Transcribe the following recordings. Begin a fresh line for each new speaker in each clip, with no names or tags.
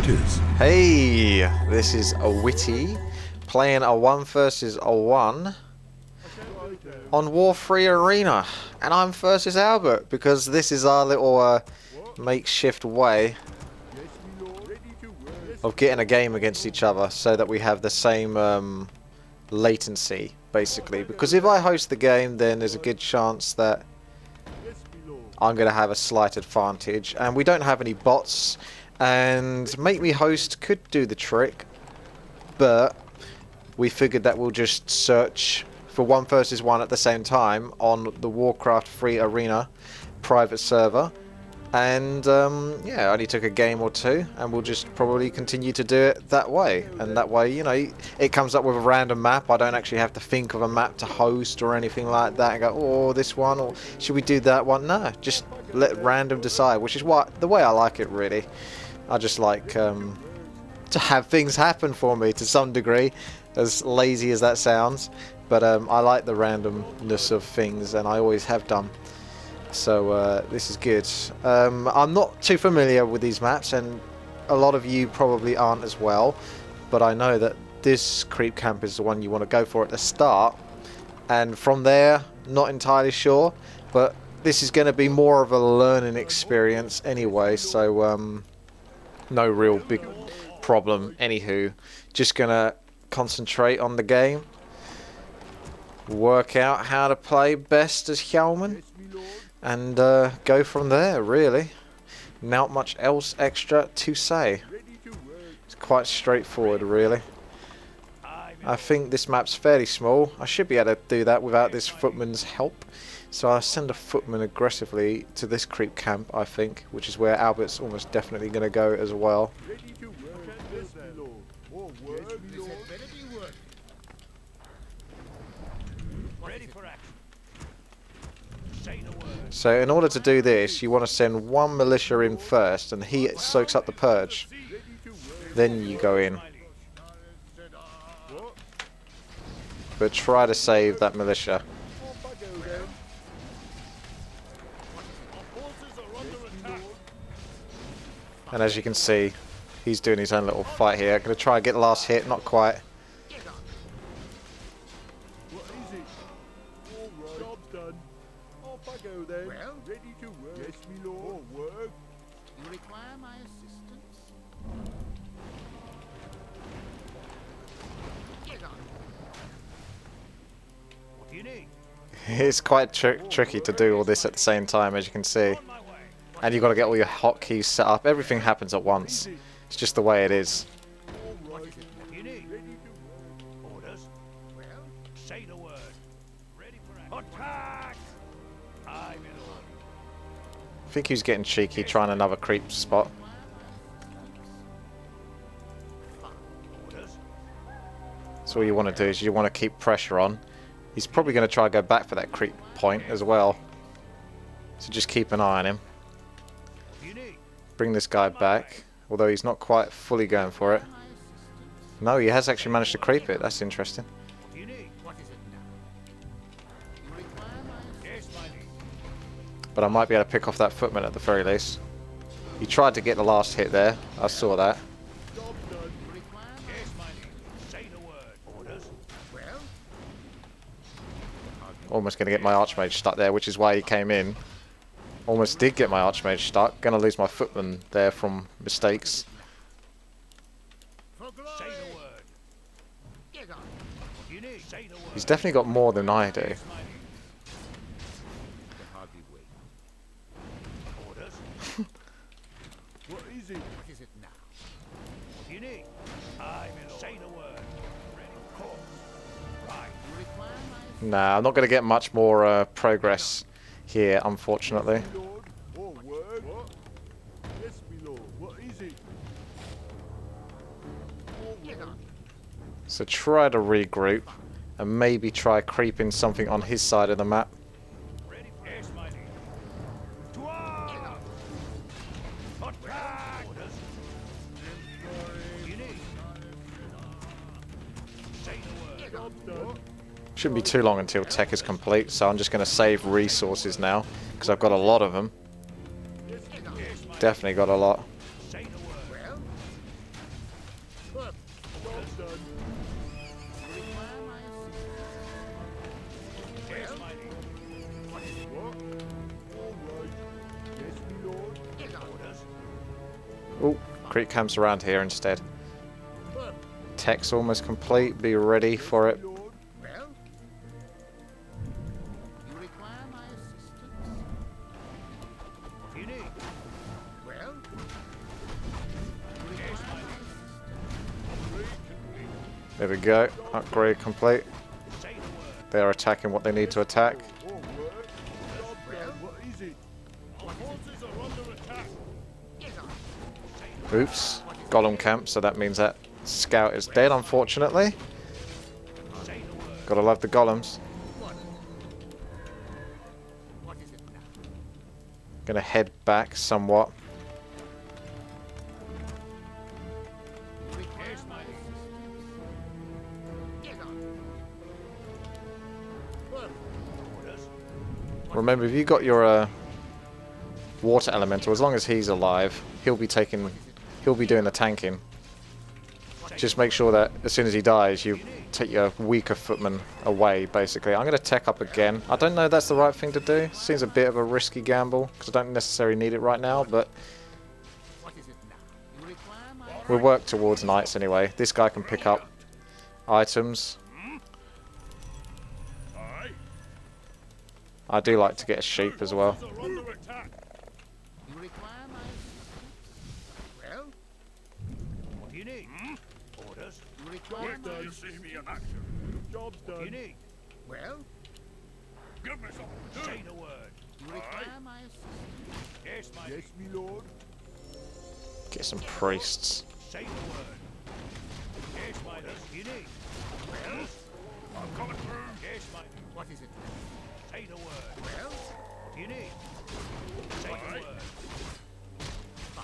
it is.
Hey, this is a Wtii playing a 1 versus a 1 on Warcraft Arena, and I'm versus Albert because this is our little makeshift way of getting a game against each other so that we have the same latency, basically. Because if I host the game, then there's a good chance that I'm going to have a slight advantage, and we don't have any bots, and make me host could do the trick, but we figured that we'll just search for 1 versus 1 at the same time on the Warcraft free arena private server, and yeah, I only took a game or two, and we'll just probably continue to do it that way. And that way, you know, it comes up with a random map. I don't actually have to think of a map to host or anything like that and go, oh, this one, or should we do that one? No, just let random decide, which is the way I like it, really. I just like to have things happen for me to some degree, as lazy as that sounds, but I like the randomness of things, and I always have done. So this is good. I'm not too familiar with these maps, and a lot of you probably aren't as well, but I know that this creep camp is the one you want to go for at the start, and from there, not entirely sure, but this is going to be more of a learning experience anyway, so no real big problem. Anywho, just going to concentrate on the game, work out how to play best as Hjalman, and go from there, really. Not much else extra to say. It's quite straightforward, really. I think this map's fairly small. I should be able to do that without this footman's help. So I'll send a footman aggressively to this creep camp, I think, which is where Albert's almost definitely going to go as well. So in order to do this, you want to send one militia in first, and he soaks up the purge. Then you go in. But try to save that militia. And as you can see, he's doing his own little fight here. Going to try and get the last hit, not quite.
Well, ready to work. Yes, me lord. Work. You require my assistance? Get on. What do you need?
It's quite tricky to do all this at the same time, as you can see. And you've got to get all your hotkeys set up. Everything happens at once. It's just the way it is.
What is it? What do you need? Ready to work. Orders. Well, say the word. Ready for attack. I'm in order.
I think he's getting cheeky, trying another creep spot. So all you want to do is you want to keep pressure on. He's probably going to try to go back for that creep point as well. So just keep an eye on him. Bring this guy back, although he's not quite fully going for it. No, he has actually managed to creep it. That's interesting. But I might be able to pick off that footman at the very least. He tried to get the last hit there. I saw that. Almost going to get my archmage stuck there, which is why he came in. Almost did get my archmage stuck. Going to lose my footman there from mistakes. He's definitely got more than I do.
What is it? What is it now? What do you need? I'm in. Say the word. Ready. Cool. Right. You require my.
Nah, I'm not going to get much more progress here, unfortunately.
Yes, my lord. Oh, word. What? Yes, my lord. What is it?
So try to regroup and maybe try creeping something on his side of the map.
Ready for yes, my lord. Attack! Orders. You need. Say the word.
Shouldn't be too long until tech is complete, so I'm just going to save resources now because I've got a lot of them. Definitely got a lot.
Say the word. Well,
Oh, creep camps around here instead. Tech's almost complete. Be ready for it.
Well, you require my assistance?
What do you need?
Well, you require my assistance?
There we go. Upgrade complete.
Say the word.
They're attacking what they need to attack.
Well,
What is it? Our forces are under attack.
get on.
Oops. Golem camp, so that means that scout is dead, unfortunately.
Say the word.
Gotta love the golems.
What is it now?
Gonna head back somewhat.
You require my assistance? Get on. Well,
Orders.
Remember, if you got your water elemental, as long as he's alive, he'll be doing the tanking. Just make sure that as soon as he dies, you take your weaker footman away, basically. I'm going to tech up again. I don't know if that's the right thing to do. Seems a bit of a risky gamble, because I don't necessarily need it right now, but
what is it now? You require my
we'll work towards knights anyway. This guy can pick up items.
Aye.
I do like to get a sheep as well.
Forces are under attack.
You require my assistance? Well,
What do you need? Orders.
you require my
you see me in action. Job's done. What do you need?
well,
Give me something to do. Say the word.
you require my assistance?
Yes, my Yes, me lord.
Get some priests.
Say the word. Yes, my lord. What do you need? Well, I'm coming through. Yes, my
What is it now?
Say the word.
Well,
What do you need? Say the word.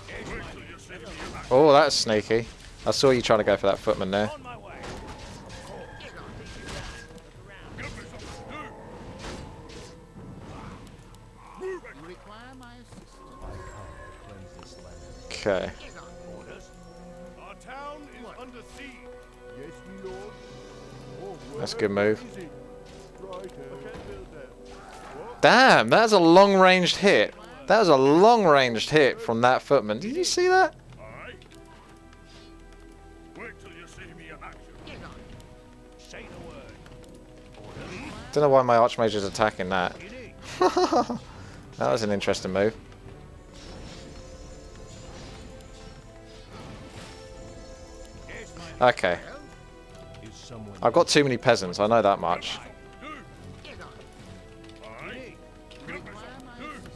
Yes, my lord.
Oh, that's sneaky. I saw you trying to go for that footman there.
On my way.
get on.
Give me something to do.
You require my assistance?
Okay.
Get on.
Orders. Our town is under siege. Yes, me lord.
That's a good move.
Easy. Right, I can't build that. What?
Damn, that's a long-ranged hit. That was a long-ranged hit from that footman. Did you see that?
Aye. Wait till you see me in action.
Get on.
Say the word. Orders.
Don't know why my archmage is attacking that.
You need.
That was an interesting move.
Yes, my
Okay.
Is someone
I've got too many peasants, I know that much.
Get on.
Aye.
You require my assistance?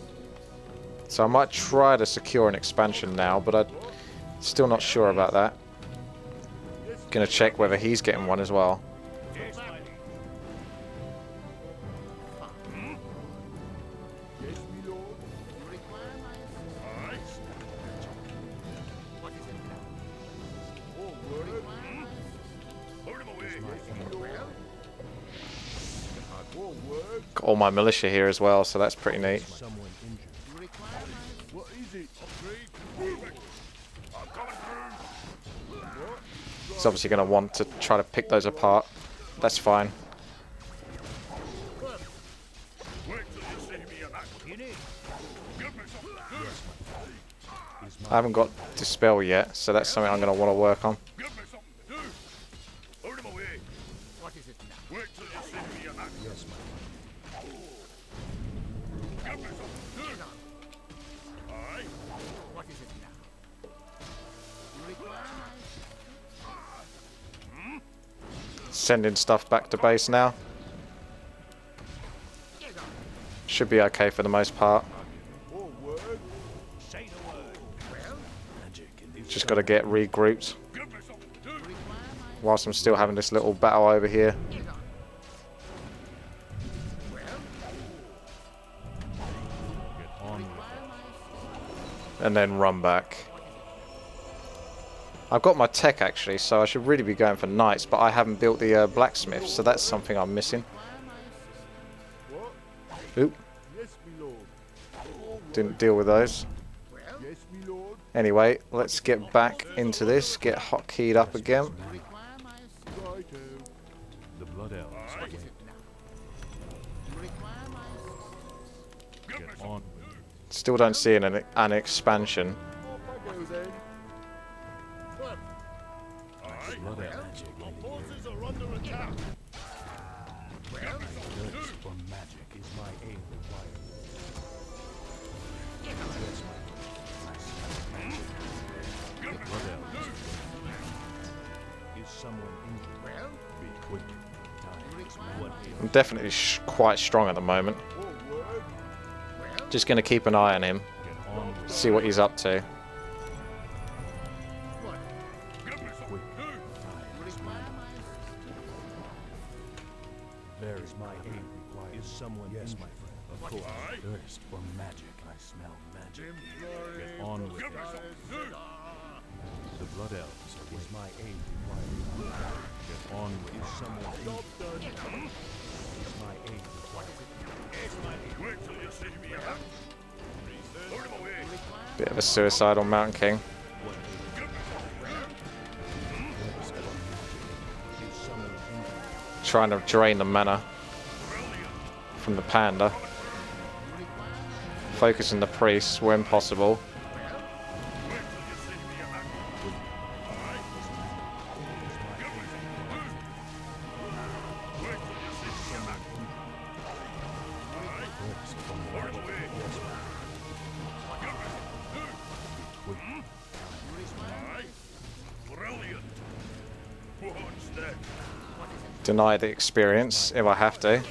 So I might try to secure an expansion now, but I'm still not sure about that. Gonna check whether he's getting one as well.
Yes, my liege. Yes, me lord.
You require my assistance?
Aye.
What is it now?
Oh,
You
word.
require my assistance?
Hold him away. Yes, me lord.
Well,
Oh, word.
Got all my militia here as well, so that's pretty neat.
Someone injured.
you require my assistance?
What is it? Upgrade. Moving. I'm coming through.
He's obviously gonna want to try to pick those apart. That's fine.
Wait till you see me in action. You need. Give me something to do.
I haven't got Dispel yet, so that's something I'm gonna want to work on.
Give me something to do. Hold him away.
What is it now?
Wait till you see me in action. Yes, ma'am. Give me something to
Get
do.
on.
Aye.
What is it now? You require my
Sending stuff back to base now.
Get on.
Should be okay for the most part.
Oh, word. Say the word.
Well,
Just got to get regrouped.
Give me something to do.
you require my
Whilst I'm still having this little battle over here.
Get on. Well, require my assistance?
And then run back. I've got my tech actually, so I should really be going for knights, but I haven't built the blacksmith, so that's something I'm missing.
Require my assistance?
What?
Oop,
Yes, me lord.
didn't deal with those.
Well,
Yes, me lord.
Anyway, let's get back into this, get hotkeyed up again.
you require my assistance?
Righto.
The Blood Elves
What is it now? You require my assistance?
Give me
get
something.
on.
Still don't see an expansion.
Off I go then.
blood elves
Our forces are under attack.
thirst for magic is my aim required. Yes, my friend. The blood elves. Is someone injured?
Well,
Be quick. Time is what
I'm definitely quite strong at the moment. Just going to keep an eye on him,
get on with
see what he's up to.
what?
quick. Time is mana. There is my aim required. Is someone yes, my friend. Of course. Thirst for magic. I smell magic. Get on with it. The blood elves is my aim required. Get on with it. Someone is my aim required.
Wait till you see me out. Put him away.
Bit of a suicidal Mountain King. Trying to drain the mana from the panda. Focusing the priests when possible.
Brilliant. What's that?
Deny the experience if I have to.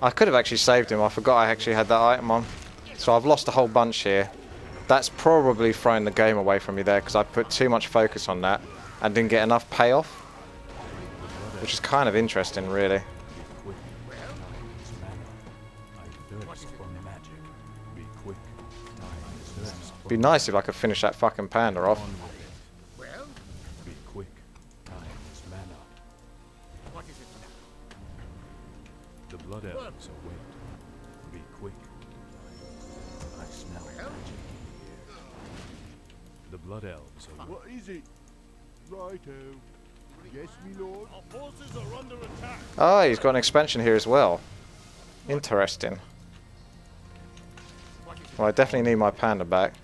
I could have actually saved him. I forgot I actually had that item on. So I've lost a whole bunch here. That's probably thrown the game away from me there because I put too much focus on that and didn't get enough payoff. Which is kind of interesting, really. Be nice if I could finish that fucking panda off.
Well,
Be quick. Time is mana.
what is it now?
The blood elves await. Be quick. I smell magic in the air. The blood elves await.
What is it? Righto. Yes, me lord. Our forces are under attack.
Oh, he's got an expansion here as well. Interesting. Well, I definitely need my panda back.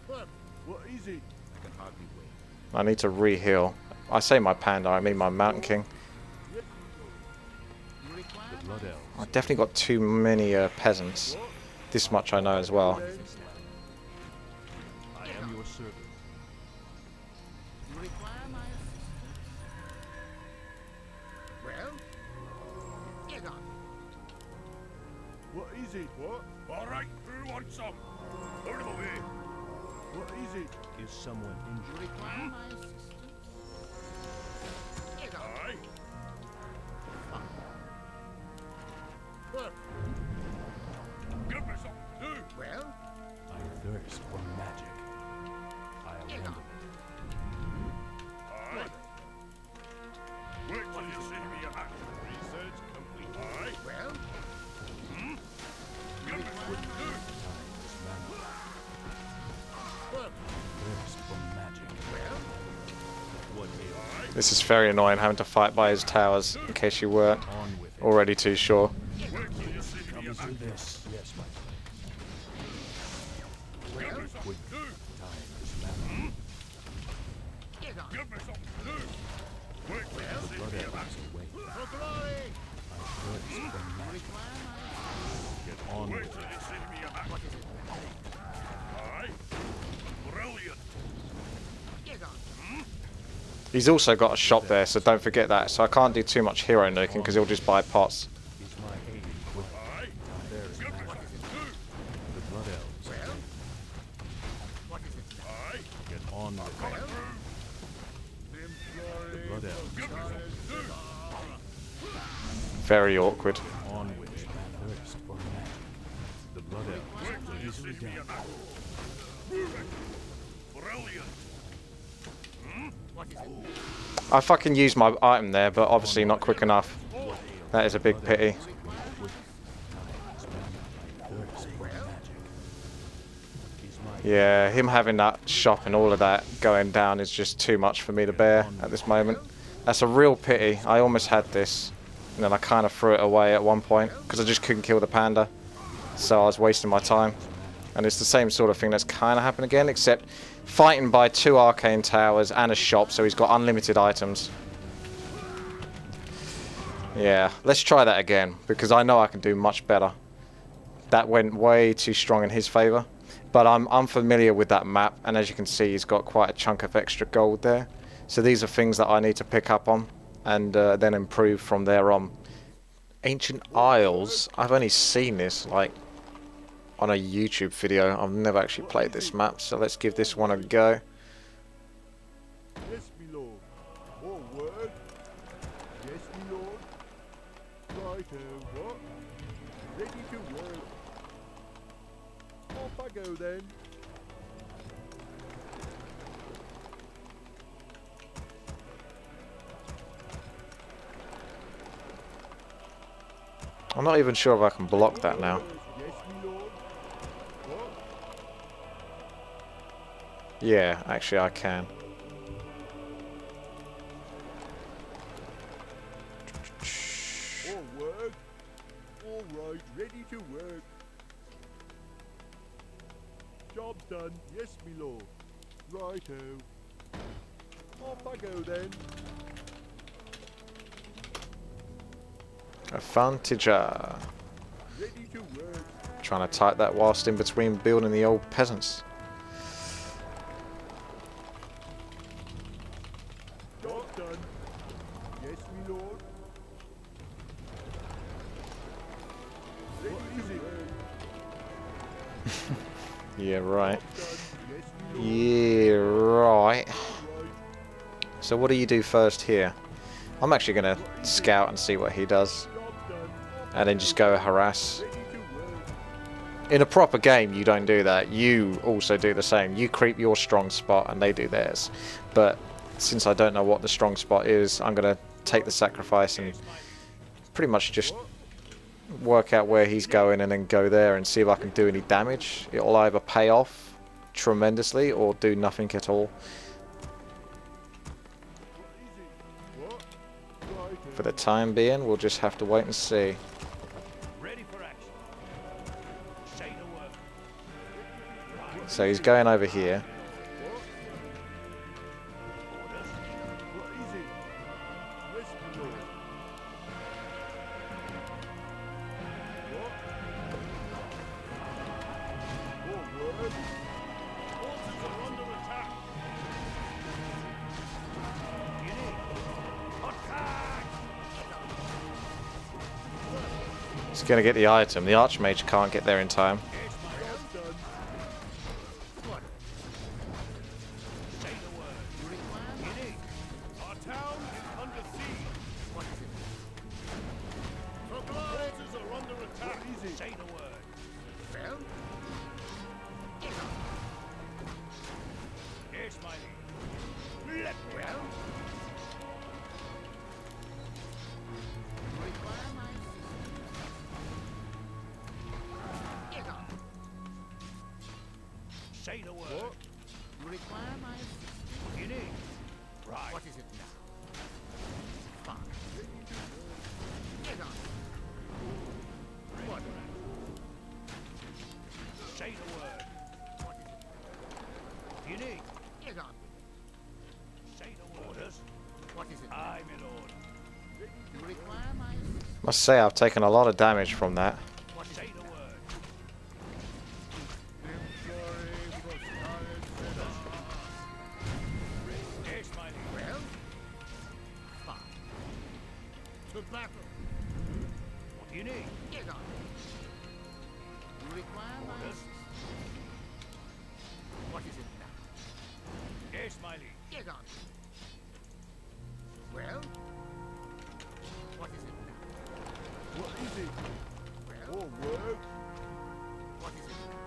What is it?
I can hardly wait.
I need to re-heal. I say my panda, I mean my Mountain King.
You require
The blood elves.
I definitely got too many peasants. This much I know as well.
I am your servant.
you require my assistance. Well, get on.
What is it? What? All right. Who wants some? Put him away. What is it?
Is someone
You
injured?
require my assistance. Get on.
Aye. Give me some.
Well,
I thirst for magic. I'll
get
handle
on.
Aye. Wait till you see me act. Research complete. Aye.
Well,
Give me some.
Time is mana. Thirst for magic.
well,
What ails?
This is very annoying having to fight by his towers, in case you weren't
On with it.
already too sure.
Wait till you see me
Comes
act.
to this. Yes, my friend.
Give me some.
Quick. Time is mana.
get on.
Give me some. Wait till you see
Blood
me
elves
act.
await.
For glory.
I thirst for magic.
Require my
Get on
Wait
with
till
it.
you see me act.
What is it?
Aye. Brilliant.
Get on.
He's also got a shop there, so don't forget that. So I can't do too much hero nuking because he'll just buy pots.
Is my aim quick?
Aye.
There is
Give me
magic.
some.
The blood elves.
Well, what is it now?
Aye.
Get on with it. The blood elves.
Very awkward.
On with it. Thirst for magic. The blood elves.
Wait till you see me act. Brilliant.
What is it?
I fucking used my item there, but obviously not quick enough. That is a big pity.
Thirst for magic. Is my
Yeah, him having that shop and all of that going down is just too much for me to bear at this moment. That's a real pity. I almost had this, and then I kind of threw it away at one point because I just couldn't kill the panda. So I was wasting my time. And it's the same sort of thing that's kind of happened again, except fighting by 2 arcane towers and a shop, so he's got unlimited items. Yeah, let's try that again, because I know I can do much better. That went way too strong in his favour. But I'm unfamiliar with that map, and as you can see, he's got quite a chunk of extra gold there. So these are things that I need to pick up on, and then improve from there on. Ancient Isles, I've only seen this, like, on a YouTube video. I've never actually played this map, so let's give this one a go.
Yes, my lord. More word. Yes, my lord. Righto, what? Ready to work. Off I go then.
I'm not even sure if I can block that now.
Yes, my lord. What?
Yeah, actually I can.
More work. All right, ready to work. Job's done. Yes, my lord. Righto. Off I go then.
Advantager.
Ready to work.
Trying to type that whilst in between building the old peasants.
Job's done. Yes, my lord. Ready to work.
Yeah, right.
Job's done. Yes, my lord.
Yeah, right.
Right.
So what do you do first here? I'm actually going to scout and see what he does.
Job's done.
And then just go harass.
Ready to work.
In a proper game, you don't do that. You also do the same. You creep your strong spot and they do theirs. But since I don't know what the strong spot is, I'm going to take the sacrifice and pretty much just work out where he's going and then go there and see if I can do any damage. It'll either pay off tremendously or do nothing at all.
What? Righto.
For the time being, we'll just have to wait and see.
Ready for action. Say the word.
So he's going over here.
What is it? Yes, my lord. What? More word? Forces are under attack. You need attack.
He's going to get the item. The Archmage can't get there in time.
Yes, my lord. Done. What? Say the word. You need. Our town is under siege. What is it? The forces are under attack. Easy. Say the word. Well? Yes, my lord. Let me. Well? Say the word. What? You require my assistance? What do you need? Right. What is it now? Fine. Get on. What? Say the word. What is it? What do you need? Get on. Say the word. Orders. What is it? Aye, my lord. You require my assistance?
Must say I've taken a lot of damage from that.
What is say the word? Yes, my lord. Well? Fine. To battle. What do you need? Get on. You require my assistance. What is it now? Yes, my lord. Get on. Well? What is it now? What is it? Well? More work? What is it now?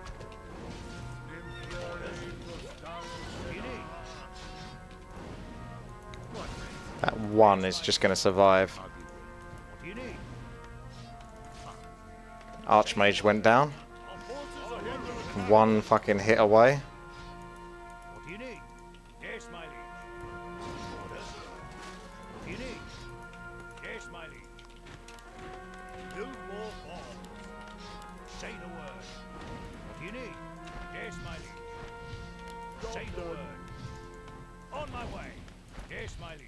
What do you need? What?
That one is just going to survive.
What do you need?
Archmage went down.
Our forces are under attack.
One fucking hit away.
What do you need? Yes, my liege. Orders. What do you need? Yes, my liege. Build more walls. Say the word. What do you need?
Say the word. On my way. Yes, my liege.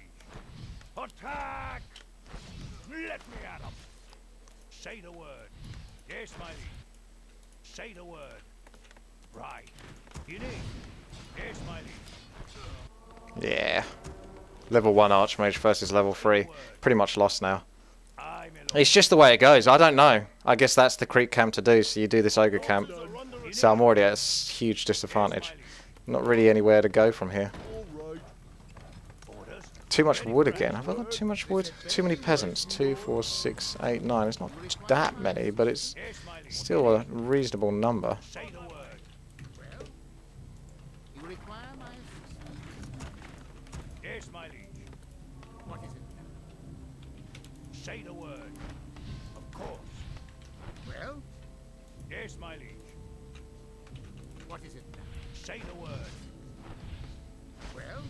Attack! Let me at 'em. Say the word. Yes, my liege. Say the word. Right. You need. Yes, my liege.
Yeah. Level 1 Archmage versus level 3. Pretty much lost now. It's just the way it goes. I don't know. I guess that's the creep camp to do. So you do this ogre camp. So I'm already at a huge disadvantage. Not really anywhere to go from here. Too much wood again. Have I got too much wood? Too many peasants. 2, 4, 6, 8, 9. It's not that many, but it's still a reasonable number.
Say the word. Well, you require my assistance.
Yes, my liege.
What is it now?
Say the word. Of course.
Well,
Yes, my liege.
what is it now?
Say the word.
Well,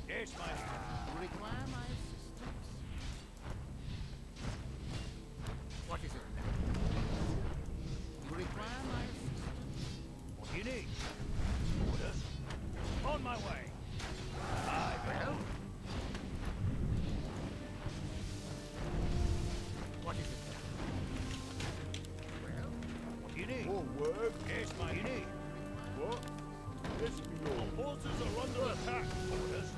Yes, my liege.
you require my assistance. What is it now? You require my assistance.
What do you need? Orders. On my way.
Well, what is it now? Well,
What do you need?
More work.
Yes, my you need.
What? Yes, my lord.
Forces are under attack. Orders.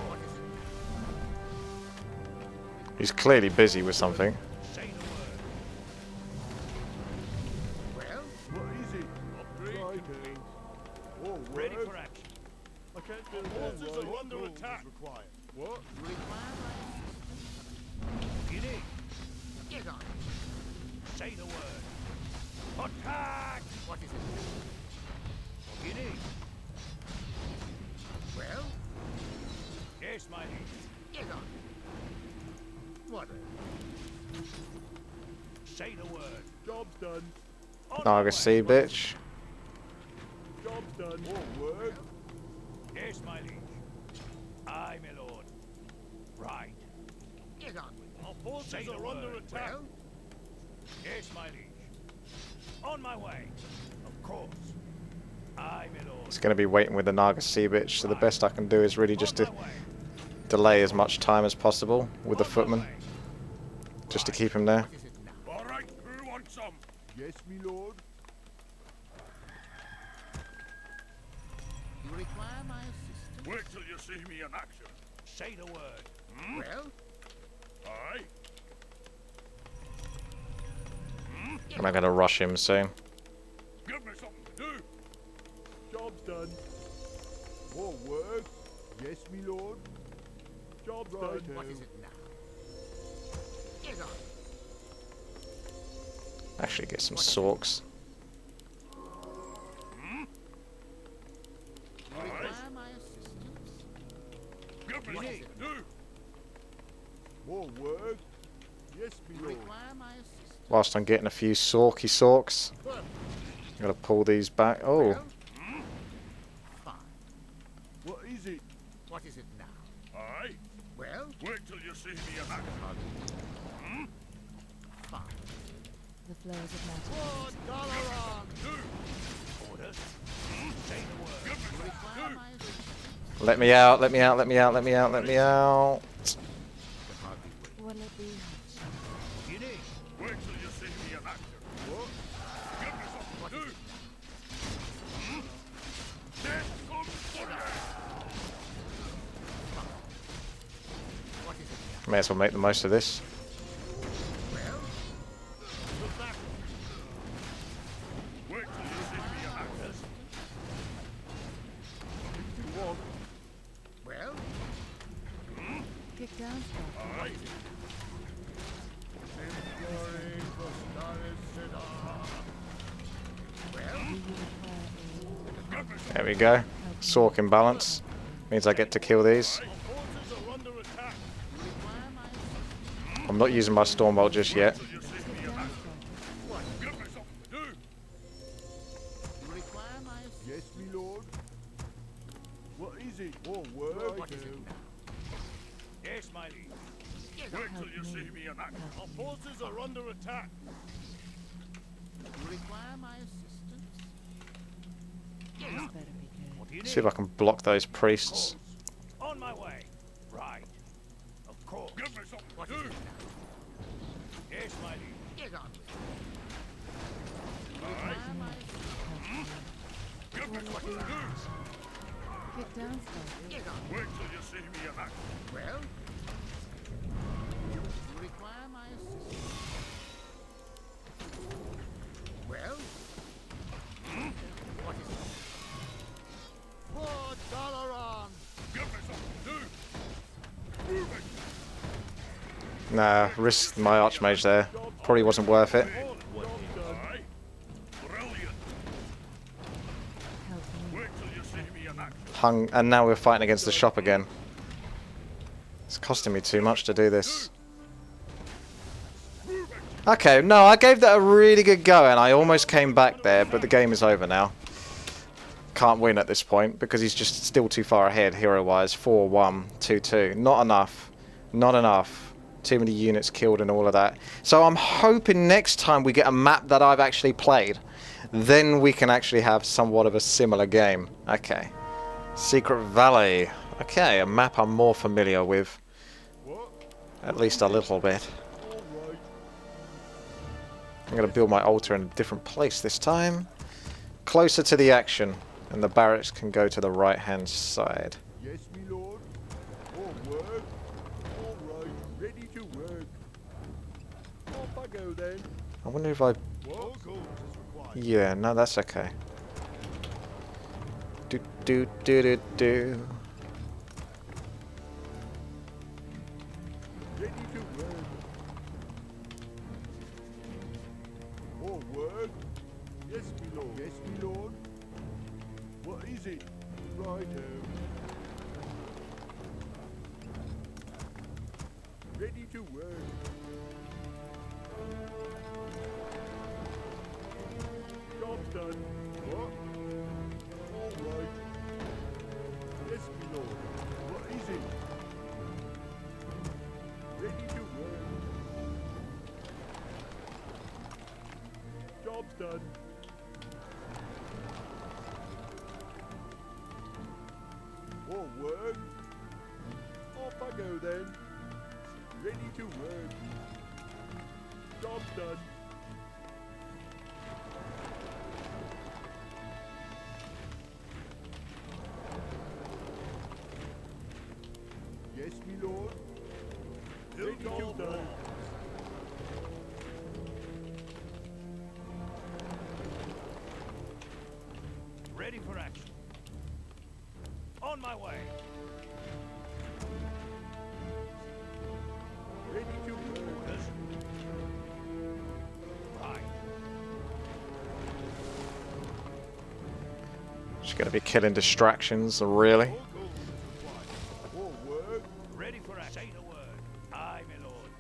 what is it now?
He's clearly busy with something.
Say the word.
Well,
What is it? Right, More work.
Ready for action.
I can't do
Forces
that.
are under
Rules
attack.
required. What?
you require my
What do you need?
assistance. Get on.
Say the word. Attack!
What is it now?
What do you need?
Well,
Yes, my liege.
get on. What?
Say the word.
Job's done.
On my way.
Argosy, bitch.
Job's done. More work.
Yes, my liege. Aye, my lord. Right.
Get on with it.
Our forces are under attack.
Well,
Yes, my liege. On my way. Of course. Aye, my lord.
He's going to be waiting with the Naga Sea bitch, so the best I can do is really just
On
to
my way.
delay as much time as possible with the
On my
footman,
way.
just to keep him there.
what is it now?
All right, who wants some?
Yes, my lord.
You require my assistance.
Wait till you see me in action. Say the word.
Well,
Aye.
And I'm going to rush him soon.
Give me something to do.
Job's done. More work. Yes, my lord. Job's done.
what is it now? Get on.
Actually get some sorks.
You require my assistance.
Give me
What is
something
it
to do.
More work. Yes,
You
my lord.
require my assistance.
Whilst I'm getting a few sorks. I'm going to pull these back. Oh,
Well, fine.
What is it?
What is it now?
Aye.
Well,
Wait till you see me in action.
fine.
The flows of magic.
Orders. Say the word. Give
You
me
require my assistance.
let me out, let me out, let me out, let me out, let me out.
Will it be?
what you need. Wait till you see me in action.
What?
Give me something to do. Then come for you.
What is it now?
May as well make the most of this.
Well,
Wait till you see me in action.
You want?
well,
Kick down stuff.
Aye.
Imploring for Starry
well,
Do you require aid?
There we go. Sork imbalance. Means I get to kill these.
Our forces are under attack.
you require my assistance.
I'm not using my Stormbolt just yet.
Till you see me
Kick
in
down
action.
stuff.
Give me something to do.
You require my assistance.
Yes, my lord. What is it? More work.
What is it now?
Yes, my liege.
Get
Wait
on.
till you see me in action. Our forces are under attack.
You require my assistance. Get
This
on.
better be good.
What do you need?
See if I can block those priests.
On my way. Right. Of course.
Give me something
What
to
is
do.
it now?
Yes, my liege.
Get on with it.
All right.
Require my assistance.
Give me something to do.
Get down, Sparky.
Get on.
Wait till you see me in action.
Well? You require my assistance. Well? What is it? For Dalaran!
Give me something to do. Move it.
Nah, risked my archmage there. Probably wasn't worth it.
Aye. Brilliant.
Help me.
Wait till you see me in action.
Hung, and now we're fighting against the shop again. It's costing me too much to do this. Okay, no, I gave that a really good go and I almost came back there, but the game is over now. Can't win at this point because he's just still too far ahead hero-wise. 4-1, 2-2. Not enough. Not enough. Too many units killed and all of that. So I'm hoping next time we get a map that I've actually played. Then we can actually have somewhat of a similar game. Okay. Secret Valley. Okay, a map I'm more familiar with.
What?
At least a little bit.
All right.
I'm going to build my altar in a different place this time. Closer to the action. And the barracks can go to the right-hand side.
Yes, me lord. All work. All right. Ready to work. Off I go then.
I wonder if I...
What? Gold is required.
Yeah, no, that's okay. Do do do do do.
Ready to work. All work. Yes, me lord. Yes, me lord. What is it? Righto. Ready to work. Job done. What? All right. Yes, me lord. What is it? Ready to work. Job's done. All work. Off I go then. Ready to work. Job's done. Yes, me lord. Ready to done.
Ready for action. On my way.
Ready to work.
Orders. Right.
Just going to be killing distractions, really.
All gold is required. All work.
Ready for action. Say the word. Aye, my lord.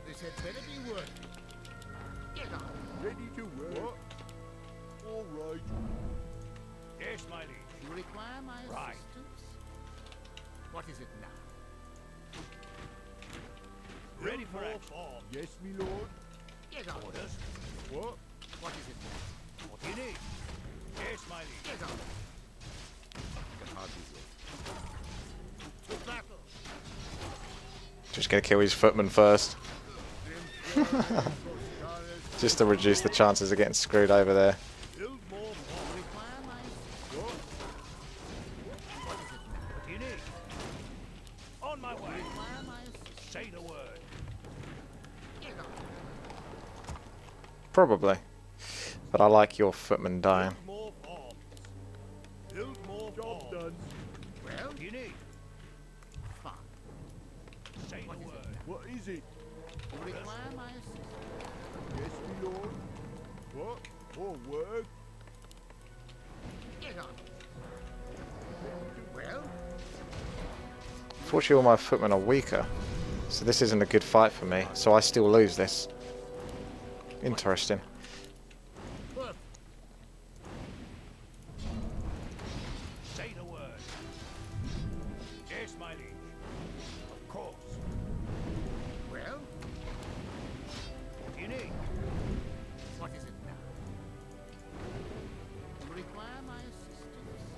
This had better be working. Get on.
Ready to work. What? All right.
Yes, my liege.
You require my
Right.
assistance? What is it now?
Ready for action.
Yes, me lord.
Get on.
Orders.
What?
What is it now?
What do you need? Yes, my liege.
Get on. Can hardly wait. To battle.
Just going to kill his footman first. Just to reduce the chances of getting screwed over there.
Build more
You require my assistance? What is it now?
What do you need? On my way.
Require my assistance?
Say the word.
Get on.
Probably. But I like your footman dying.
more farms. Build more
Job
farms.
done.
Well,
What do you need?
fine.
Say
What
the
is it
word.
now?
What is it?
You require my assistance?
Yes, me lord. What? All work.
Get on. Well,
Fortunately, all my footmen are weaker. So this isn't a good fight for me. So I still lose this. Interesting.
perfect.
Say the word. Yes, my liege. Of course.
Well,
What do you need?
what is it now?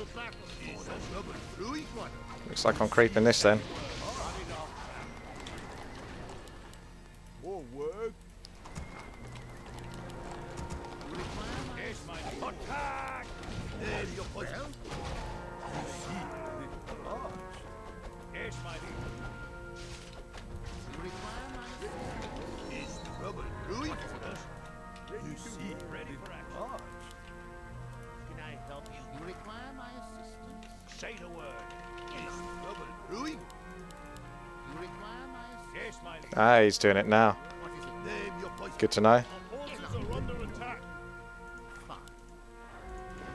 To battle. Is the trouble brewing? What?
Looks like I'm creeping this then.
More work.
You require my
Yes, my liege. Attack!
There your poison. Well, you see a little large.
Yes, my liege.
You require my assistance. Is trouble brewing? You see a
Ready for
little
action.
large. Can I help you? You require my assistance.
Say the word.
Is trouble brewing? You require my assistance.
Yes, my liege.
Ah, he's doing it now.
What is it? Name your poison.
Good to know.
Our forces are under attack.
Fine.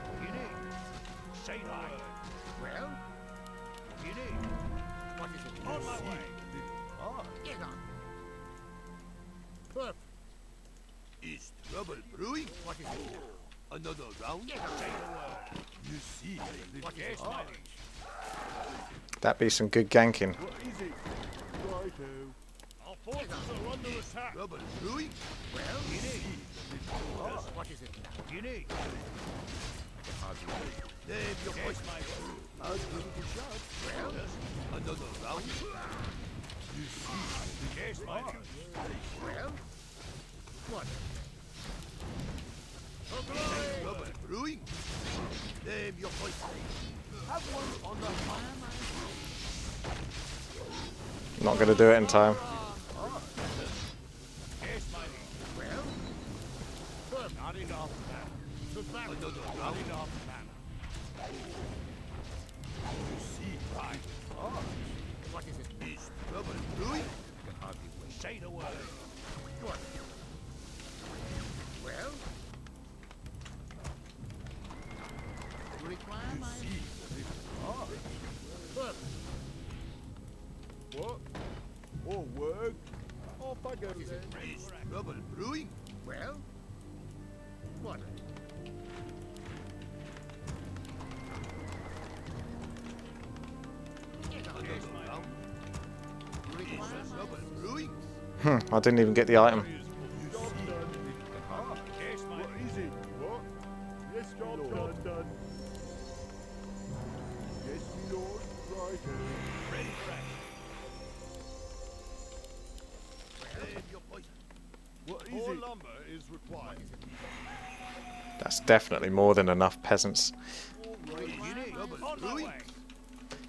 What do you need? Say the word.
Well,
What do you need?
what is it?
On my
See
way.
a little large. Get on. Perfect. Is trouble brewing? What is it now? Another round? Get on.
Say the word.
You see a little
Yes, my
large.
liege.
That'd be some good ganking.
What is it? Righto.
Our forces are under attack.
Trouble brewing? Well,
You need.
what is it now?
What do you need?
Name your
Yes,
poison.
my liege.
I'll give it a shot. Well, another round? You see
Yes, my liege.
well, what? Trouble brewing? Name your poison. Have one on the fire.
Not going to do it in time.
Yes, my liege.
Well,
Not enough mana.
to battle. Another
Not
round?
enough mana.
You see right. What is it? Is trouble brewing? I can hardly wait.
Say the word.
What? Well? You require my Perfect.
What? More work. Off I go then.
Is trouble brewing? Well? What? Another round? You require trouble brewing?
I didn't even get the item.
Job done.
Yes, my
What
liege.
is it? What? Yes, job done. Yes, my lord. Righto.
Ready for action.
Name your poison.
What is
More
it?
lumber is required.
That's definitely more than enough peasants.
You need trouble
On my
brewing?
way.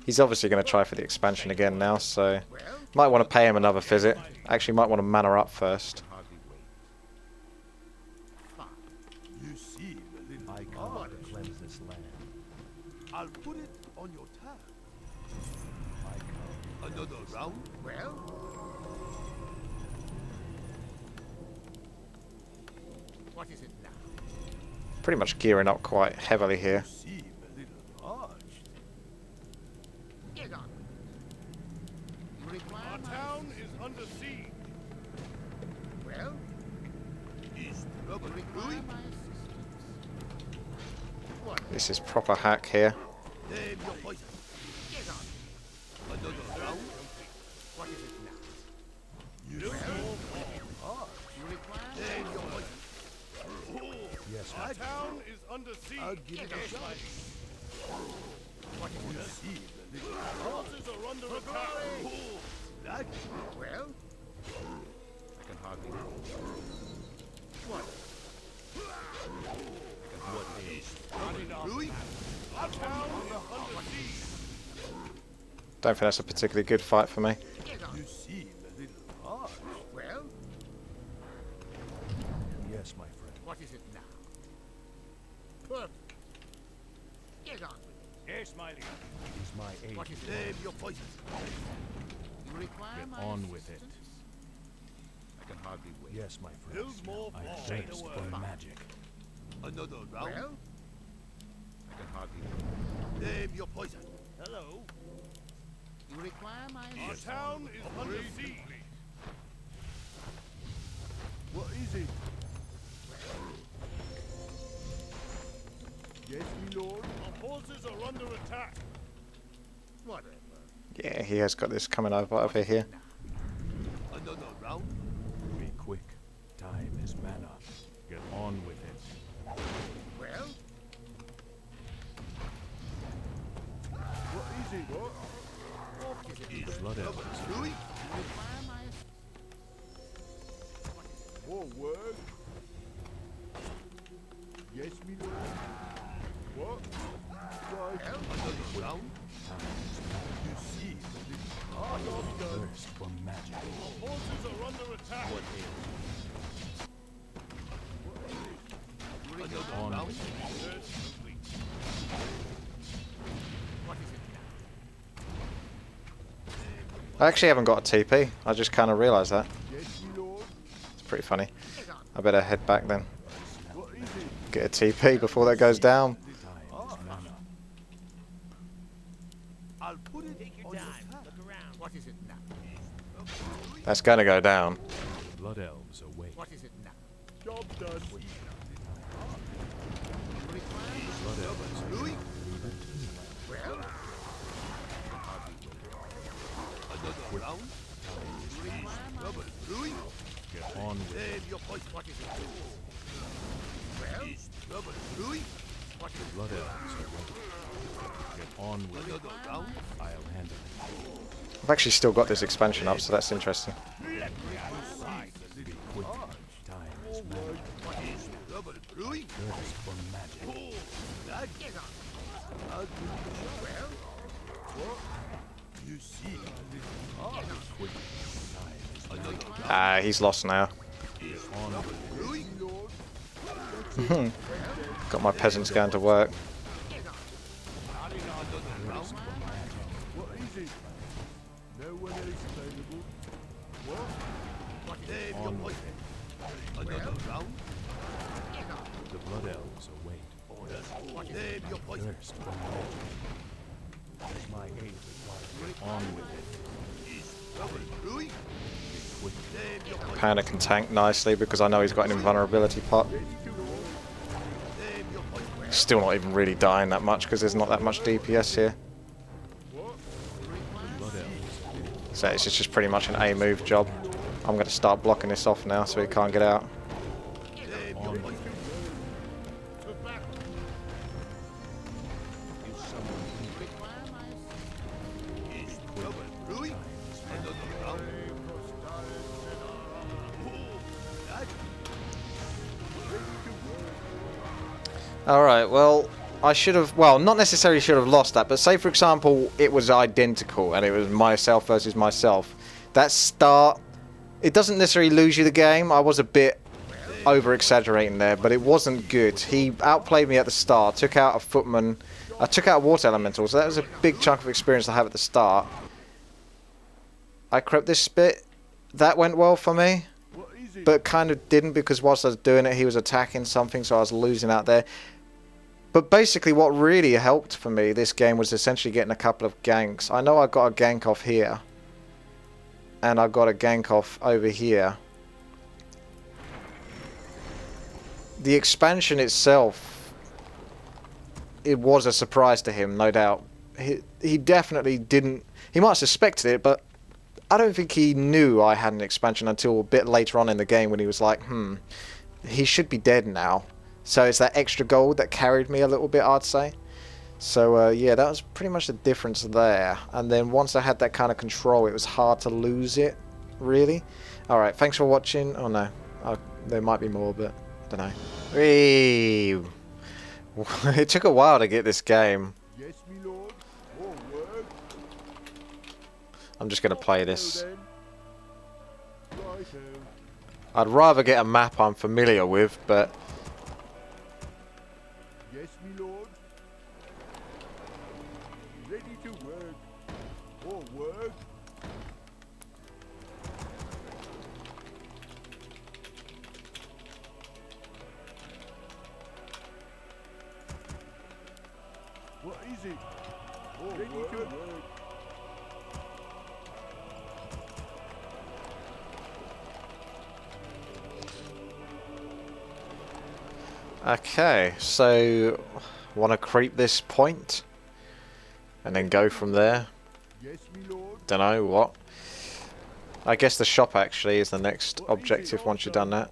He's obviously going to try for the expansion again now, so
Well,
might want to pay him another visit. Actually, might want to mana up first.
hardly wait. Fine. You seem a little
I come
odd.
to cleanse this land.
I'll put it on your tab.
I come.
Another round? Well? What is it now?
Pretty much gearing up quite heavily here.
Seem a little large. Get on. You require
Our
my
town is under siege.
Well? Is trouble brewing? My assistance. What?
This is proper hack here.
Name your poison. Get on. Another round? What is it now? You require name your poison.
Yes,
Our town is under siege.
I'll give it a
Yes,
shot.
my liege.
What is it? See a little
Forces are under attack.
that? Well? I can hardly What? What is
Not enough.
brewing?
Our town is under siege.
Don't think that's a particularly good fight for me.
You seem a little harsh. Well?
yes, my friend.
What is it now? Perfect. Get on with
Yes, my liege.
It is my
it.
aid.
What is it? Name your poison. You require
Get
my
on with it.
assistance? I can hardly wait.
Yes, my friend.
Build more
I
walls.
thirst
Say the
for
word.
magic.
Another round? Well? I can hardly wait. Name your poison.
Hello.
You require my
Our
assistance?
town is under siege.
What is it? Yes, my lord.
Our forces are under attack.
Whatever.
Yeah, he has got this coming over here.
Another round?
Be quick. Time is mana. Get on with it.
Well?
it? What?
Blood elves.
Louis?
Require my
More work? Yes, me lord. What? Right.
Round?
You see,
Thirst for magic.
Forces are under attack.
On
Round?
with it.
Search complete.
What is it now?
I actually haven't got a TP. I just kind of realised that.
yes, me lord.
It's pretty funny.
Get on.
I better head back then.
What is it?
Get a TP before that goes down.
Time is mana.
I'll put it on your tab.
Look around. What is it now?
That's going to go down.
Blood elves await.
What is it now?
Job done.
Blood elves
Louis?
await.
Well? Another round? Double. Louis?
Get on with it.
Save your voice. What is it? Well? Double. Louis? What is it?
Blood elves await. Get on with it.
Another round?
I'll handle it.
I've actually still got this expansion up, so that's interesting.
Be quick. Time is mana.
What is double? Louis?
Thirst for magic.
That get on.
I'll put it
Well?
What? You see,
Quick. Time is mana.
Another round?
Ah, he's lost now.
Get on with it.
Louis?
Lord.
Got my peasants going to work.
Get on. Another round?
What is it? No one else available. What?
What is it?
On with it.
Another round? Get on.
The blood elves await.
What is it? Your voice.
Thirst for magic. My aid required. Get on with it.
Double. Louis?
Quick.
Save your voice.
Panda can tank nicely because I know he's got an invulnerability pot.
Save your voice. Well?
Still not even really dying that much because there's not that much DPS here.
Blood elves await.
So it's just pretty much an A move job. I'm going to start blocking this off now so he can't get out.
Save
On
your
with
voice.
it.
To battle.
require my
Double. Louis? Another round? That?
Alright, well, I should have, well, not necessarily should have lost that, but say for example it was identical and it was myself versus myself. That start, it doesn't necessarily lose you the game. I was a bit over-exaggerating there, but it wasn't good. He outplayed me at the start, took out a footman, I took out a water elemental, so that was a big chunk of experience to have at the start. I crept this bit, that went well for me,
What is it?
but kind of didn't because whilst I was doing it he was attacking something, so I was losing out there. But basically what really helped for me this game was essentially getting a couple of ganks. I know I got a gank off here, and I got a gank off over here. The expansion itself, it was a surprise to him, no doubt. He definitely didn't, he might have suspected it, but I don't think he knew I had an expansion until a bit later on in the game when he was like, he should be dead now. So it's that extra gold that carried me a little bit, I'd say. So yeah, that was pretty much the difference there. And then once I had that kind of control, it was hard to lose it, really. Alright, thanks for watching. Oh no, there might be more, but I don't know. Whee! It took a while to get this game.
Yes, me lord. More work.
I'm just going to play this.
Then. Righto.
I'd rather get a map I'm familiar with, but
Yes, me lord. Ready to work. More work. What is it? More ready to work.
okay, so want to creep this point and then go from there.
Yes, me lord.
Don't know what. I guess the shop actually is the next
What is it?
objective once you've done that.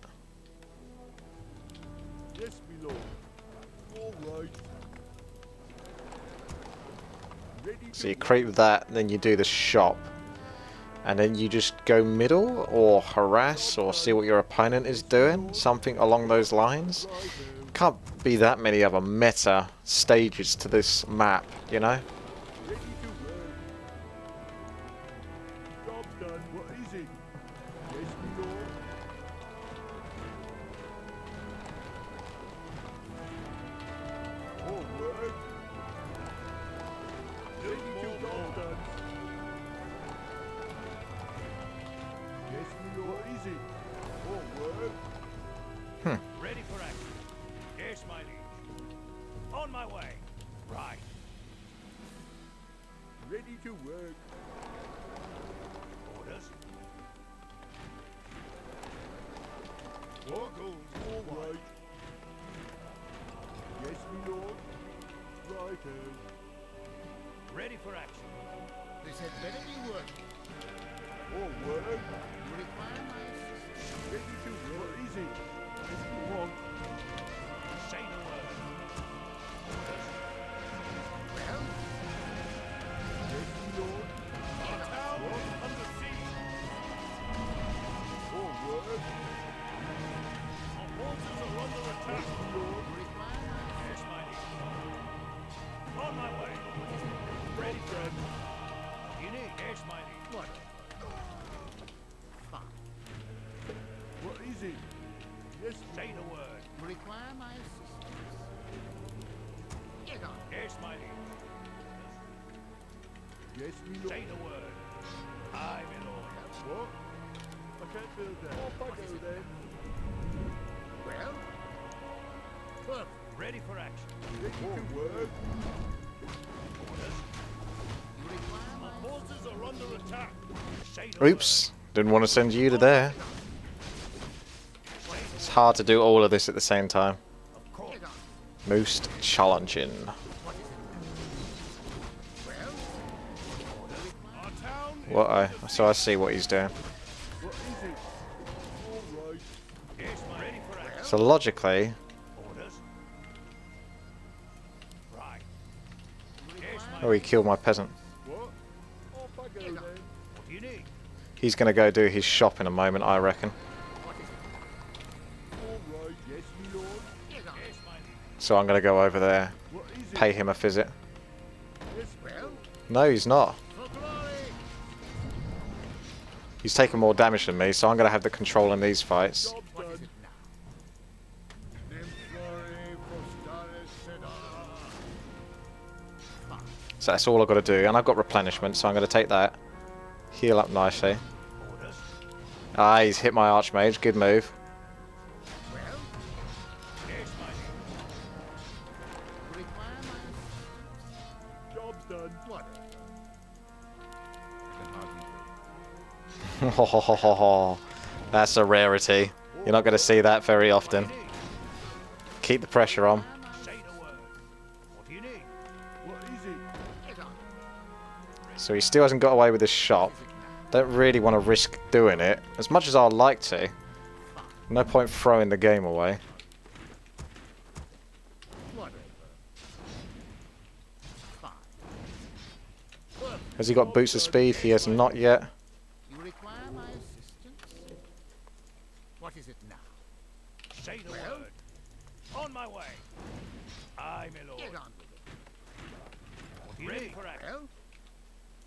Yes, me lord. All right.
So you creep that, then you do the shop. And then you just go middle, or harass, or see what your opponent is doing. Something along those lines. Can't be that many other meta stages to this map, you know?
Ready to work. Job done. What is it? Yes, my lord. All work. Ready to job done. Yes, my lord. What is it? All work.
Ready for action. Yes, my liege. On my way. Right.
Ready to work.
Orders.
What goes? All right. Yes, my lord. Righto.
Ready for action.
This had better be working.
All work.
You require my assistance.
Ready to work. What is it? If you want.
Say the word. Orders.
Well,
Yes, my lord.
Our town is under siege.
All work.
Our forces are under attack.
Yes, my lord.
you require my
Yes, my liege. On my way. Ready for it. You need. Yes, my liege.
what? Fine.
What is it? Yes,
Say the word.
You require my assistance. Get on.
Yes, my liege.
yes, my
Say
lord.
the word. Aye, my lord.
What? I can't build that. Off I go then.
Well, perfect.
Ready for action.
Ready to work.
Orders.
You require my
Our forces are under attack. Say the
Oops. Didn't want to send you to there. It's hard to do all of this at the same time.
word. Of course.
Get on.
Most challenging.
What is it now? Well,
Our town is
What
under
so I see what he's doing.
What is it? All right.
Yes, my ready for action.
So logically,
Orders. Right. Yes, my
oh, he killed my peasant.
What? Off I go then.
What do you need?
He's gonna go do his shop in a moment, I reckon.
what is it?
All right. Yes, my lord.
Get on.
Yes, my liege.
So I'm gonna go over there,
What is it?
pay him a visit.
Yes,
Well,
No, he's not.
for glory.
He's taking more damage than me, so I'm gonna have the control in these fights.
job
What is
done.
it now?
Nemplare Postaris Sedar.
So that's all I've got to do, and I've got replenishment, so I'm gonna take that. Heal up nicely.
Orders.
Ah, he's hit my archmage. Good move.
Well,
Yes, my liege.
you require my assistance.
Job's done.
What?
That's a rarity. You're not gonna see that very often.
What do you need?
Keep the pressure on.
Say the word. What do you need?
What is it?
Get on.
So he still hasn't got away with his shop. Don't really want to risk doing it, as much as I'd like to. No point throwing the game away.
Whatever. Fine.
Has he got boots of speed? He has not yet.
You require my assistance? What is it now?
Say the
Well?
word. On my way. Aye, my lord.
Get on with it.
What do you need? For action.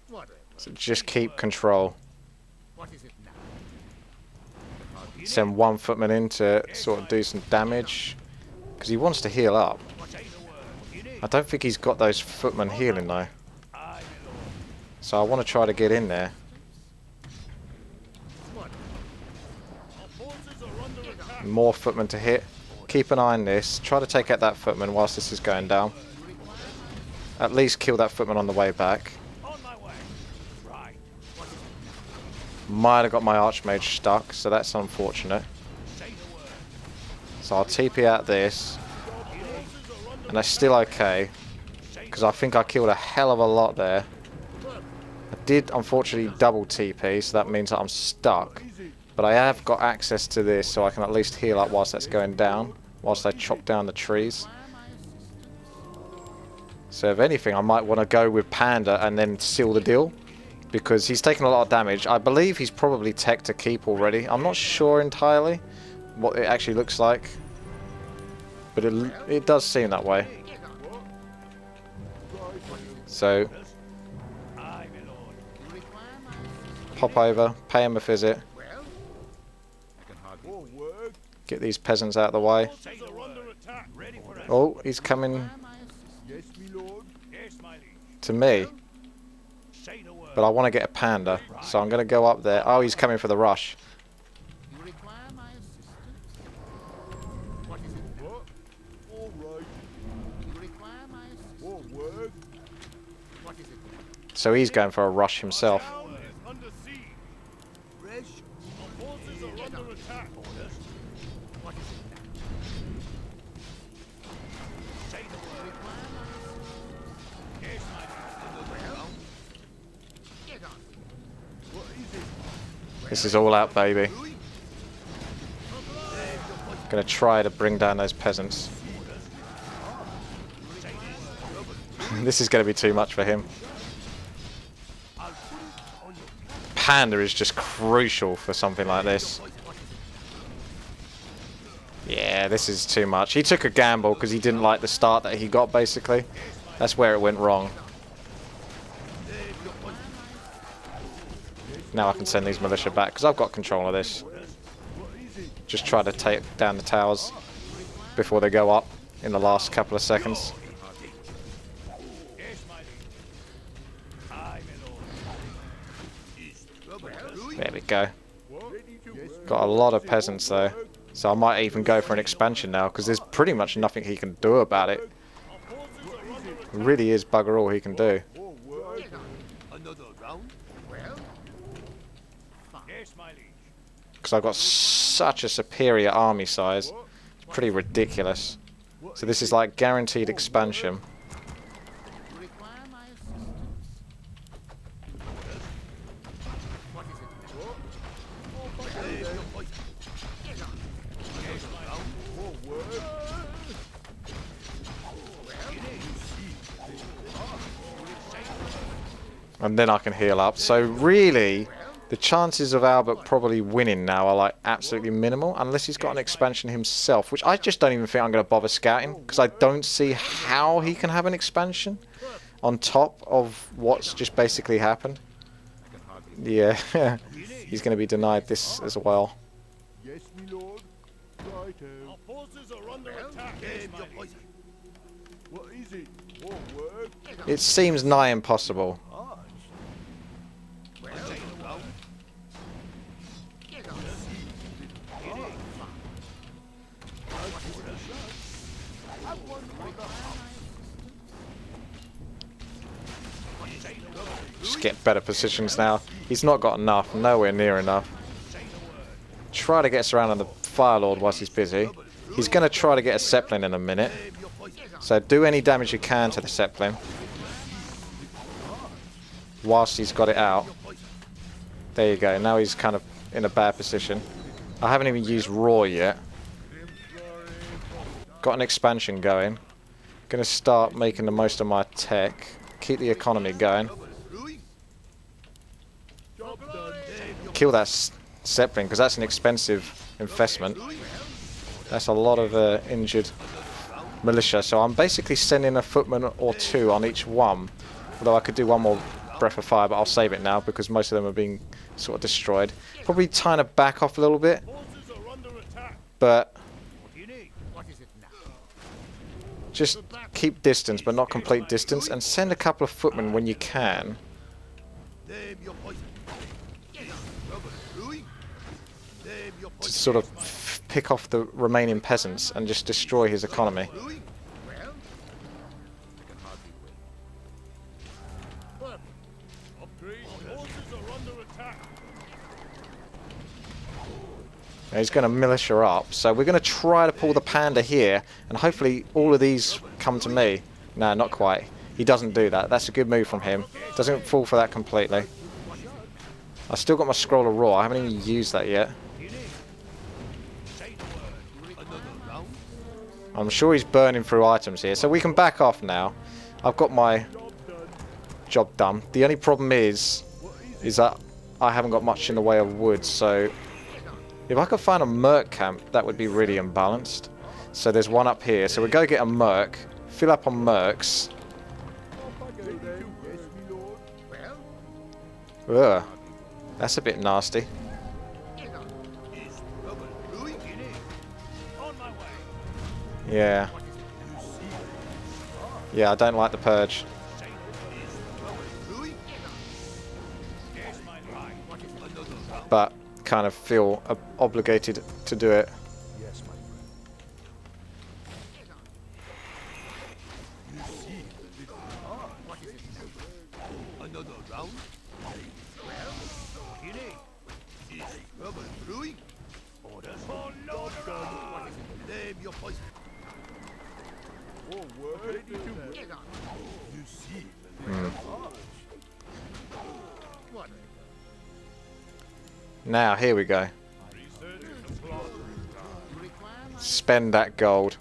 Well, whatever.
So just keep control.
What is it now?
What do you
Send
need?
one footman in to sort of do some damage. Because he wants to heal up.
Say the word. What do you need?
I don't think he's got those footmen healing though.
Aye, my lord.
So I want to try to get in there.
What?
Our forces are under attack.
More footmen to hit. Keep an eye on this. Try to take out that footman whilst this is going down. At least kill that footman on the way back.
On my way. Right.
Might have got my archmage stuck, so that's unfortunate.
Say the word.
So I'll TP out this. And that's still okay. Because I think I killed a hell of a lot there. I did unfortunately double TP, so that means that I'm stuck. But I have got access to this, so I can at least heal up whilst that's going down. Whilst I chop down the trees. So if anything, I might want to go with Panda and then seal the deal. Because he's taken a lot of damage. I believe he's probably tech to keep already. I'm not sure entirely what it actually looks like. But it does seem that way. So,
Aye, my lord.
You require my
pop over, pay him a visit,
well? I can hardly
More
wait.
work.
get these peasants out of the way.
Say the word. Under attack. Ready for action.
Oh, he's coming
Require my assistance.
Yes, me lord.
Yes, my liege.
to me.
Say the word.
But I want to get a panda, so I'm going to go up there. Oh, he's coming for the rush.
You require my assistance. What is it now?
What? All right.
You require my assistance.
More work.
What is it now?
So he's going for a rush himself.
Town is under siege.
Fresh.
Our forces are under attack. Orders.
What is it now?
Say the
You
word.
require my assistance.
Yes, my liege.
Well? Get on.
What is it?
This is all out, baby. Going to try to bring down those peasants. This is going to be too much for him. Panda is just crucial for something like this. Yeah, this is too much. He took a gamble because he didn't like the start that he got, basically. That's where it went wrong. Now I can send these militia back because I've got control of this. Just try to take down the towers before they go up in the last couple of seconds.
Yes, my liege. Aye, my lord.
There we go.
Ready to work.
Got a lot of peasants though. So I might even go for an expansion now because there's pretty much nothing he can do about it. It really is bugger all he can do.
More work.
Get on. Another round? Well?
Yes, my liege.
Because I've got such a superior army size. It's pretty ridiculous. So this is like guaranteed expansion.
You require my assistance. What is it now? Get on.
More work.
And then I can heal up. So really, the chances of Albert probably winning now are like absolutely minimal. Unless he's got an expansion himself. Which I just don't even think I'm going to bother scouting. Because I don't see how he can have an expansion on top of what's just basically happened. Yeah, he's going to be denied this as well.
Yes, me lord. Righto.
Our forces are under attack. Yes, my liege.
What is it? More work.
It seems nigh impossible.
Well? Get on.
Just get better positions now. He's not got enough, nowhere near enough. Try to get surrounded on the Fire Lord whilst he's busy. He's going to try to get a Zeppelin in a minute. So do any damage you can to the Zeppelin whilst he's got it out. There you go. Now he's kind of in a bad position. I haven't even used Roar yet. Got an expansion going. Going to start making the most of my tech. Keep the economy going.
Job done.
Kill that Zeppelin because that's an expensive investment. That's a lot of injured militia. So I'm basically sending a footman or two on each one. Although I could do one more Breath of Fire, but I'll save it now because most of them are being sort of destroyed. Probably trying to back off a little bit,
Forces are under attack.
but
What do you need?
What is it now?
just keep distance, but not complete distance, and send a couple of footmen when you can. To sort of pick off the remaining peasants and just destroy his economy.
Well? I can hardly wait.
Upgrade. Forces are under attack.
Now he's going to militia up, so we're going to try to pull the panda here, and hopefully all of these come to me. No, not quite. He doesn't do that. That's a good move from him. Doesn't fall for that completely. I've still got my Scroll of Raw. I haven't even used that yet.
Say the word.
Another round?
I'm sure he's burning through items here, so we can back off now. I've got my job done. The only problem is that I haven't got much in the way of wood, so if I could find a merc camp, that would be really imbalanced. So there's one up here, so we'll go get a merc, fill up on mercs. Ugh, that's a bit nasty. Yeah. Yeah, I don't like the purge. But kind of feel obligated to do it.
Yes, my friend.
Another round? Well, you need is rubber brewing? Orders for loader. Name your poison.
Oh, word.
Get on.
You see,
Now, here we go. Spend that gold.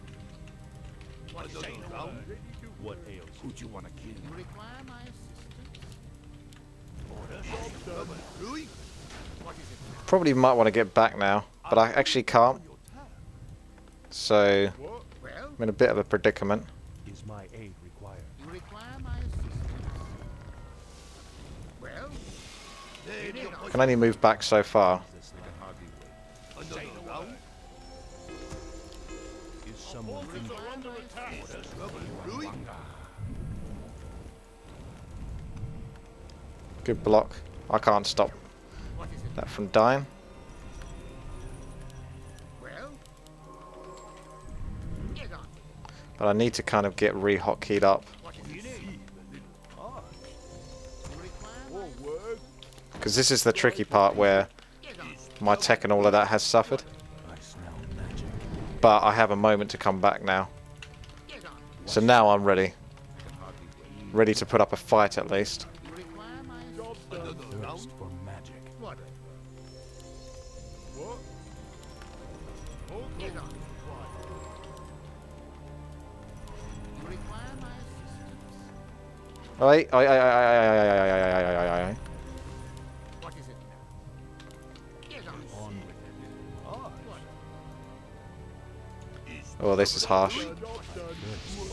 Another round?
What ails you?
Who'd you want to kill?
Require my assistance?
Orders for rubber brewing?
Probably might want to get back now, but I actually can't. So,
Well,
I'm in a bit of a predicament.
Is my aid required?
Require my assistance?
well, name your poison.
Can only move back so far.
This thing hardly wait.
Another round?
Is someone injured?
Orders rubber brewing?
Good block. I can't stop that from dying.
Well, get on.
But I need to kind of get re-hotkeyed up.
oh, word.
Because this is the tricky part where my tech and all of that has suffered.
I smell magic.
But I have a moment to come back now.
Get on.
So now I'm ready. Ready to put up a fight at least.
Require my assistance?
Another round?
Thirst for magic.
What?
What?
Get on.
Require my assistance?
Oi, oi, oi, oi, oi, oi, oi, oi, oi, oi, oi.
What is it now? Get on.
On with it.
Oh, this is harsh.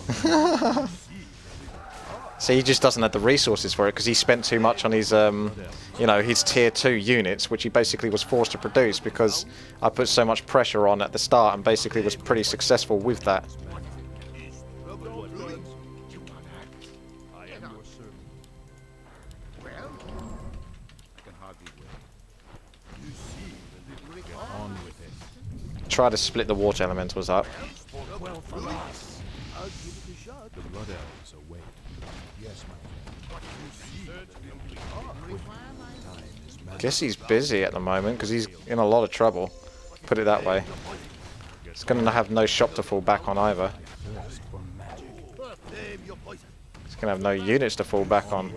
Thirst
So he just doesn't have the resources for it because he spent too much on his, you know, his tier 2 units, which he basically was forced to produce because I put so much pressure on at the start and basically was pretty successful with that.
Rubber brewing? You want that?
I am your servant.
Well,
I can hardly wait.
You see,
On with it.
Try to split the water elementals up.
Well, for us.
I'll give it a shot.
The blood elves await. Yes, my friend.
Require my
Time is magic.
Guess he's busy at the moment because he's in a lot of trouble. Put it that way. He's going to have no shop to fall back on either.
Thirst for magic.
name your poison.
He's going to have no units to fall back on.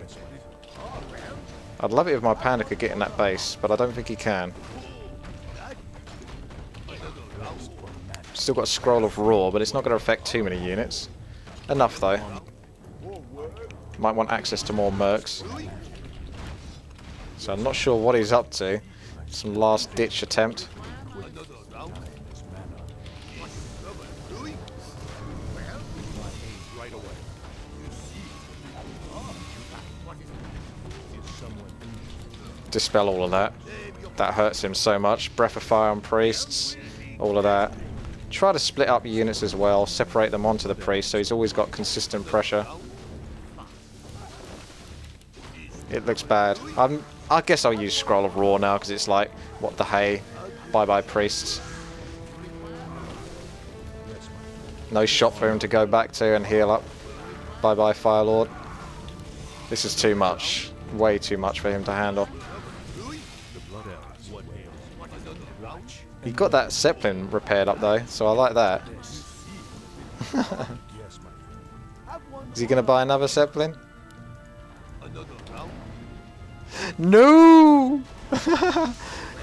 I'd love it if my panda could get in that base, but I don't think he can.
Thirst for magic.
Still got a scroll of raw, but it's not going to affect too many units. Enough though. Might want access to more mercs. So I'm not sure what he's up to. Some last ditch attempt.
Another round?
This manner.
Rubber brewing?
Right away. Is someone injured?
Dispel all of that. That hurts him so much. Breath of Fire on priests. All of that. Try to split up units as well. Separate them onto the priest so he's always got consistent pressure. It looks bad. I guess I'll use Scroll of Raw now because it's like, what the hey. Bye-bye priests. No shop for him to go back to and heal up. Bye-bye Fire Lord. This is too much. Way too much for him to handle.
The blood elves. What ails?
He got that Zeppelin repaired up though, so I like that.
Yes, my friend.
Is he going to buy another Zeppelin?
Another round?
No!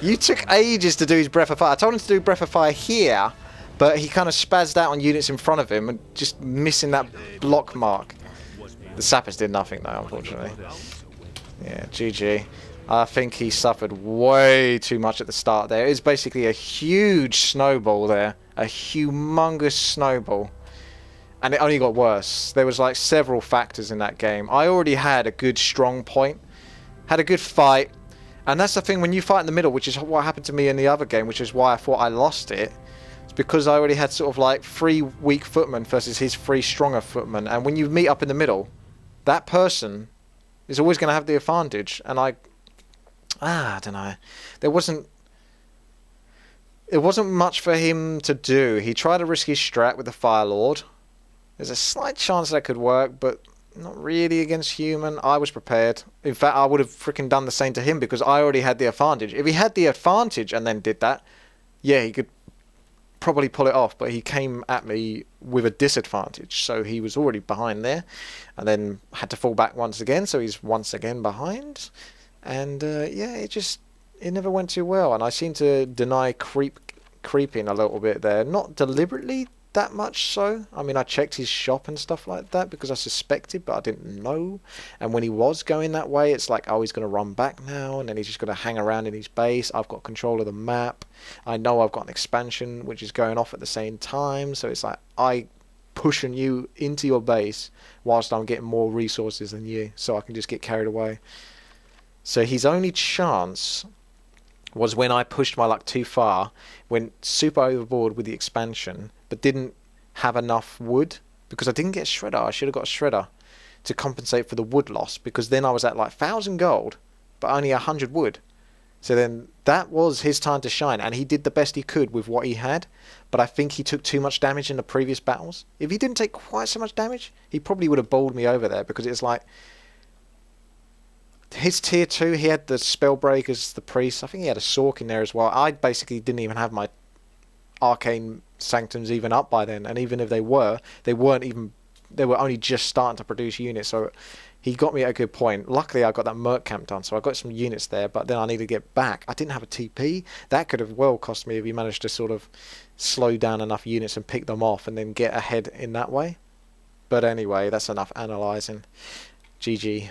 You took ages to do his Breath of Fire. I told him to do Breath of Fire here, but he kind of spazzed out on units in front of him and just missing that block mark. The sappers did nothing though, unfortunately. Yeah, GG. I think he suffered way too much at the start there. It was basically a huge snowball there. A humongous snowball. And it only got worse. There was like several factors in that game. I already had a good strong point. Had a good fight. And that's the thing, when you fight in the middle, which is what happened to me in the other game, which is why I thought I lost it. It's because I already had sort of like 3 weak footmen versus his 3 stronger footmen. And when you meet up in the middle, that person is always going to have the advantage. And I don't know. It wasn't much for him to do. He tried to risk his strat with the Fire Lord. There's a slight chance that could work, but not really against human. I was prepared. In fact, I would have freaking done the same to him because I already had the advantage. If he had the advantage and then did that, yeah, he could probably pull it off, but he came at me with a disadvantage, so he was already behind there, and then had to fall back once again, so he's once again behind. And yeah, it never went too well, and I seem to deny creeping a little bit there. Not deliberately that much so. I mean, I checked his shop and stuff like that because I suspected, but I didn't know. And when he was going that way, it's like, oh, he's going to run back now, and then he's just going to hang around in his base. I've got control of the map. I know I've got an expansion which is going off at the same time, so it's like I pushing you into your base whilst I'm getting more resources than you, so I can just get carried away. So his only chance was when I pushed my luck too far, went super overboard with the expansion, but didn't have enough wood, because I didn't get a shredder. I should have got a shredder to compensate for the wood loss, because then I was at like 1,000 gold, but only 100 wood. So then that was his time to shine, and he did the best he could with what he had, but I think he took too much damage in the previous battles. If he didn't take quite so much damage, he probably would have bowled me over there, because it's like, his tier 2, he had the Spellbreakers, the Priests. I think he had a Sork in there as well. I basically didn't even have my Arcane Sanctums even up by then. And even if they were, they were only just starting to produce units. So he got me at a good point. Luckily, I got that Merc camp done. So I got some units there. But then I needed to get back. I didn't have a TP. That could have well cost me if he managed to sort of slow down enough units and pick them off and then get ahead in that way. But anyway, that's enough analysing. GG.